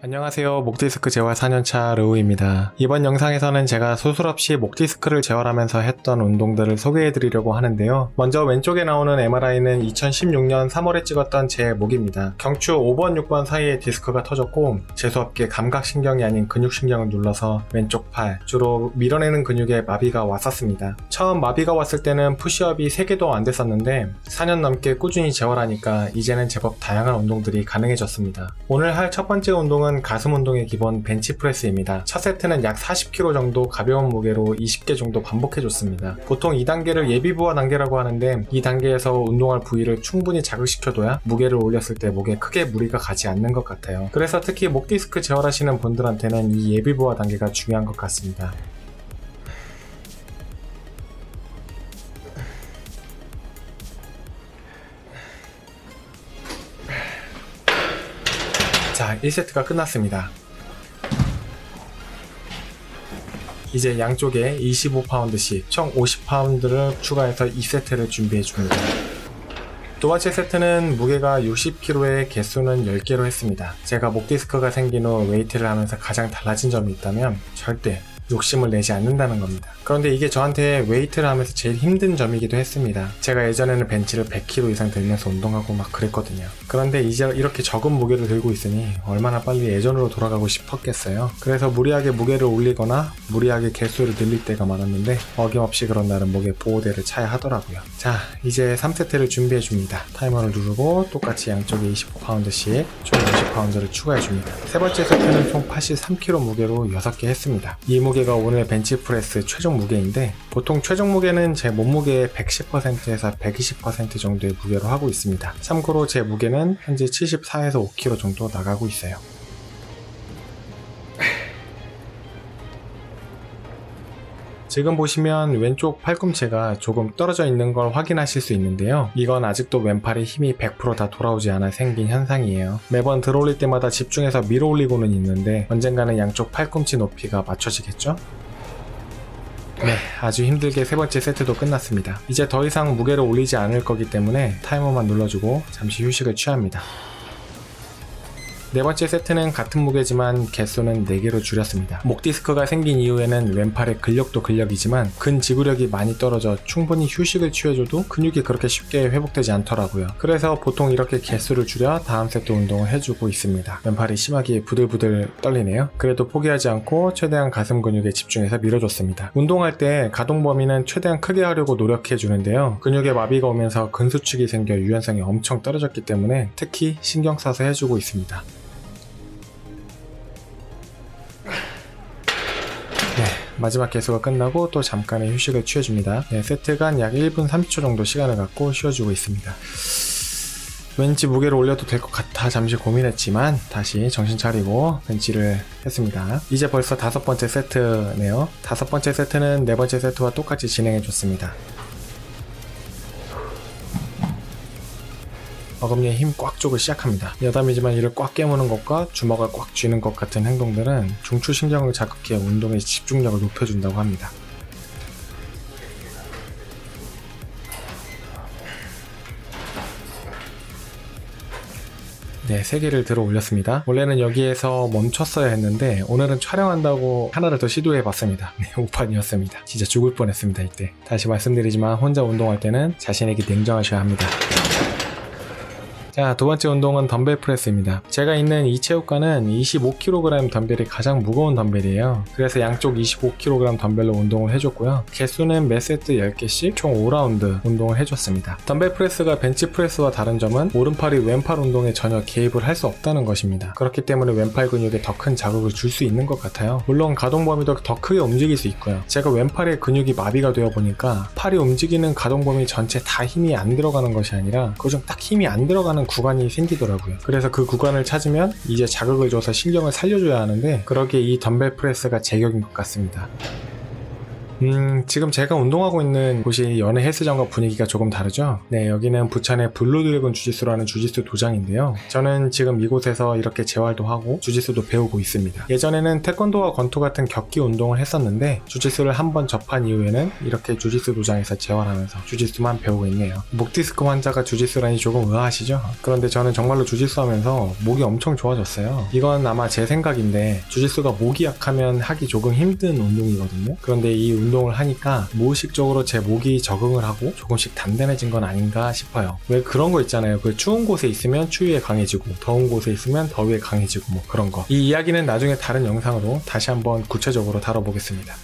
안녕하세요. 목디스크 재활 4년차 르우입니다. 이번 영상에서는 제가 소술없이 목디스크를 재활하면서 했던 운동들을 소개해드리려고 하는데요. 먼저 왼쪽에 나오는 MRI는 2016년 3월에 찍었던 제 목입니다. 경추 5번, 6번 사이에 디스크가 터졌고 재수없게 감각신경이 아닌 근육신경을 눌러서 왼쪽 팔, 주로 밀어내는 근육에 마비가 왔었습니다. 처음 마비가 왔을 때는 푸시업이 3개도 안 됐었는데 4년 넘게 꾸준히 재활하니까 이제는 제법 다양한 운동들이 가능해졌습니다. 오늘 할 첫 번째 운동은 가슴 운동의 기본 벤치프레스입니다. 첫 세트는 약 40kg 정도 가벼운 무게로 20개 정도 반복해줬습니다. 보통 2단계를 예비부하 단계라고 하는데 이 단계에서 운동할 부위를 충분히 자극시켜둬야 무게를 올렸을 때 목에 크게 무리가 가지 않는 것 같아요. 그래서 특히 목 디스크 재활하시는 분들한테는 이 예비부하 단계가 중요한 것 같습니다. 자, 1세트가 끝났습니다. 이제 양쪽에 25파운드씩 총 50파운드를 추가해서 2세트를 준비해줍니다. 두 번째 세트는 무게가 60kg에 개수는 10개로 했습니다. 제가 목 디스크가 생긴 후 웨이트를 하면서 가장 달라진 점이 있다면 절대 욕심을 내지 않는다는 겁니다. 그런데 이게 저한테 웨이트를 하면서 제일 힘든 점이기도 했습니다. 제가 예전에는 벤치를 100kg 이상 들면서 운동하고 막 그랬거든요. 그런데 이제 이렇게 적은 무게를 들고 있으니 얼마나 빨리 예전으로 돌아가고 싶었겠어요. 그래서 무리하게 무게를 올리거나 무리하게 개수를 늘릴 때가 많았는데 어김없이 그런 날은 목에 보호대를 차야 하더라고요. 자, 이제 3세트를 준비해줍니다. 타이머를 누르고 똑같이 양쪽에 25파운드씩 총 50파운드를 추가해줍니다. 세 번째 세트는 총 83kg 무게로 6개 했습니다. 이 무게가 오늘 벤치프레스 최종 무게인데 보통 최종 무게는 제 몸무게의 110%에서 120% 정도의 무게로 하고 있습니다. 참고로 제 무게는 현재 74에서 5kg 정도 나가고 있어요. 지금 보시면 왼쪽 팔꿈치가 조금 떨어져 있는 걸 확인하실 수 있는데요. 이건 아직도 왼팔의 힘이 100% 다 돌아오지 않아 생긴 현상이에요. 매번 들어올릴 때마다 집중해서 밀어 올리고는 있는데 언젠가는 양쪽 팔꿈치 높이가 맞춰지겠죠? 네, 아주 힘들게 세 번째 세트도 끝났습니다. 이제 더 이상 무게를 올리지 않을 거기 때문에 타이머만 눌러주고 잠시 휴식을 취합니다. 네 번째 세트는 같은 무게지만 개수는 4개로 줄였습니다. 목 디스크가 생긴 이후에는 왼팔의 근력도 근력이지만 근지구력이 많이 떨어져 충분히 휴식을 취해줘도 근육이 그렇게 쉽게 회복되지 않더라고요. 그래서 보통 이렇게 개수를 줄여 다음 세트 운동을 해주고 있습니다. 왼팔이 심하게 부들부들 떨리네요. 그래도 포기하지 않고 최대한 가슴 근육에 집중해서 밀어줬습니다. 운동할 때 가동 범위는 최대한 크게 하려고 노력해주는데요. 근육에 마비가 오면서 근수축이 생겨 유연성이 엄청 떨어졌기 때문에 특히 신경 써서 해주고 있습니다. 마지막 개수가 끝나고 또 잠깐의 휴식을 취해줍니다. 네, 세트간 약 1분 30초 정도 시간을 갖고 쉬어주고 있습니다. 왠지 무게를 올려도 될 것 같아 잠시 고민했지만 다시 정신 차리고 벤치를 했습니다. 이제 벌써 5번째 세트네요. 5번째 세트는 4번째 세트와 똑같이 진행해줬습니다. 어금니에 힘 꽉 주고 시작합니다. 여담이지만 이를 꽉 깨무는 것과 주먹을 꽉 쥐는 것 같은 행동들은 중추신경을 자극해 운동의 집중력을 높여준다고 합니다. 네, 3개를 들어 올렸습니다. 원래는 여기에서 멈췄어야 했는데 오늘은 촬영한다고 하나를 더 시도해봤습니다. 네, 오판이었습니다. 진짜 죽을 뻔했습니다. 이때 다시 말씀드리지만 혼자 운동할 때는 자신에게 냉정하셔야 합니다. 자, 두 번째 운동은 덤벨 프레스입니다. 제가 있는 이 체육관은 25kg 덤벨이 가장 무거운 덤벨이에요. 그래서 양쪽 25kg 덤벨로 운동을 해줬고요. 개수는 매 세트 10개씩 총 5라운드 운동을 해줬습니다. 덤벨 프레스가 벤치 프레스와 다른 점은 오른팔이 왼팔 운동에 전혀 개입을 할 수 없다는 것입니다. 그렇기 때문에 왼팔 근육에 더 큰 자극을 줄 수 있는 것 같아요. 물론 가동 범위도 더 크게 움직일 수 있고요. 제가 왼팔의 근육이 마비가 되어 보니까 팔이 움직이는 가동 범위 전체 다 힘이 안 들어가는 것이 아니라 그중 딱 힘이 안 들어가는 구간이 생기더라고요. 그래서 그 구간을 찾으면 이제 자극을 줘서 신경을 살려줘야 하는데 그러기에 이 덤벨 프레스가 제격인 것 같습니다. 지금 제가 운동하고 있는 곳이 연애 헬스장과 분위기가 조금 다르죠? 네, 여기는 부천의 블루드래곤 주짓수라는 주짓수 도장인데요. 저는 지금 이곳에서 이렇게 재활도 하고 주짓수도 배우고 있습니다. 예전에는 태권도와 권투 같은 격기 운동을 했었는데 주짓수를 한번 접한 이후에는 이렇게 주짓수 도장에서 재활하면서 주짓수만 배우고 있네요. 목 디스크 환자가 주짓수라니 조금 의아하시죠? 그런데 저는 정말로 주짓수 하면서 목이 엄청 좋아졌어요. 이건 아마 제 생각인데 주짓수가 목이 약하면 하기 조금 힘든 운동이거든요. 그런데 이 운동을 하니까 무의식적으로 제 목이 적응을 하고 조금씩 단단해진 건 아닌가 싶어요. 왜 그런 거 있잖아요. 그 추운 곳에 있으면 추위에 강해지고 더운 곳에 있으면 더위에 강해지고 뭐 그런 거. 이 이야기는 나중에 다른 영상으로 다시 한번 구체적으로 다뤄보겠습니다.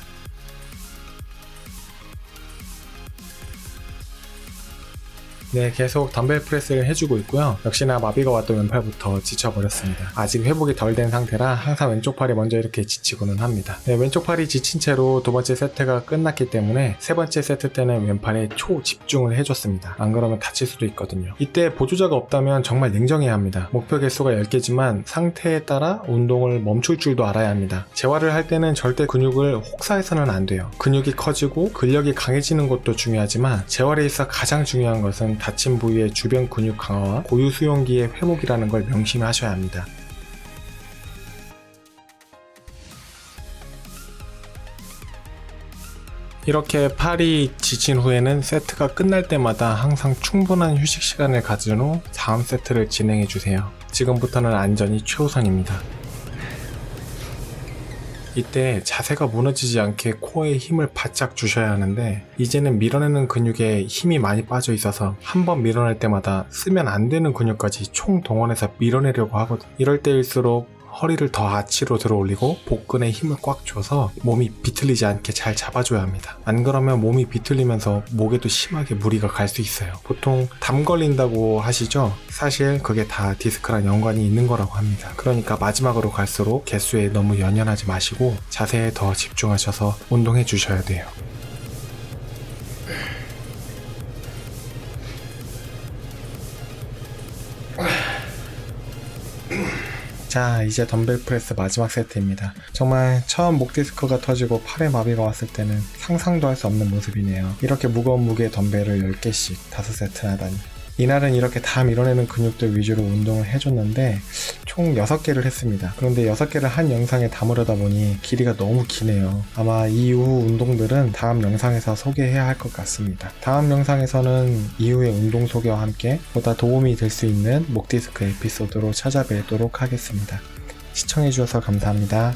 네, 계속 덤벨 프레스를 해주고 있고요. 역시나 마비가 왔던 왼팔부터 지쳐버렸습니다. 아직 회복이 덜 된 상태라 항상 왼쪽 팔이 먼저 이렇게 지치고는 합니다. 네, 왼쪽 팔이 지친 채로 두 번째 세트가 끝났기 때문에 세 번째 세트 때는 왼팔에 초집중을 해줬습니다. 안 그러면 다칠 수도 있거든요. 이때 보조자가 없다면 정말 냉정해야 합니다. 목표 개수가 10개지만 상태에 따라 운동을 멈출 줄도 알아야 합니다. 재활을 할 때는 절대 근육을 혹사해서는 안 돼요. 근육이 커지고 근력이 강해지는 것도 중요하지만 재활에 있어 가장 중요한 것은 다친 부위의 주변 근육 강화와 고유 수용기의 회복이라는 걸 명심하셔야 합니다. 이렇게 팔이 지친 후에는 세트가 끝날 때마다 항상 충분한 휴식 시간을 가진 후 다음 세트를 진행해 주세요. 지금부터는 안전이 최우선입니다. 이때 자세가 무너지지 않게 코어에 힘을 바짝 주셔야 하는데 이제는 밀어내는 근육에 힘이 많이 빠져 있어서 한 번 밀어낼 때마다 쓰면 안 되는 근육까지 총 동원해서 밀어내려고 하거든요. 이럴 때일수록 허리를 더 아치로 들어 올리고 복근에 힘을 꽉 줘서 몸이 비틀리지 않게 잘 잡아줘야 합니다. 안 그러면 몸이 비틀리면서 목에도 심하게 무리가 갈 수 있어요. 보통 담 걸린다고 하시죠? 사실 그게 다 디스크랑 연관이 있는 거라고 합니다. 그러니까 마지막으로 갈수록 개수에 너무 연연하지 마시고 자세에 더 집중하셔서 운동해 주셔야 돼요. 자, 이제 덤벨 프레스 마지막 세트입니다. 정말 처음 목 디스크가 터지고 팔에 마비가 왔을 때는 상상도 할 수 없는 모습이네요. 이렇게 무거운 무게의 덤벨을 10개씩 5세트나 하다니. 이날은 이렇게 다 밀어내는 근육들 위주로 운동을 해줬는데 총 6개를 했습니다. 그런데 6개를 한 영상에 담으려다 보니 길이가 너무 기네요. 아마 이후 운동들은 다음 영상에서 소개해야 할 것 같습니다. 다음 영상에서는 이후의 운동 소개와 함께 보다 도움이 될 수 있는 목 디스크 에피소드로 찾아뵙도록 하겠습니다. 시청해주셔서 감사합니다.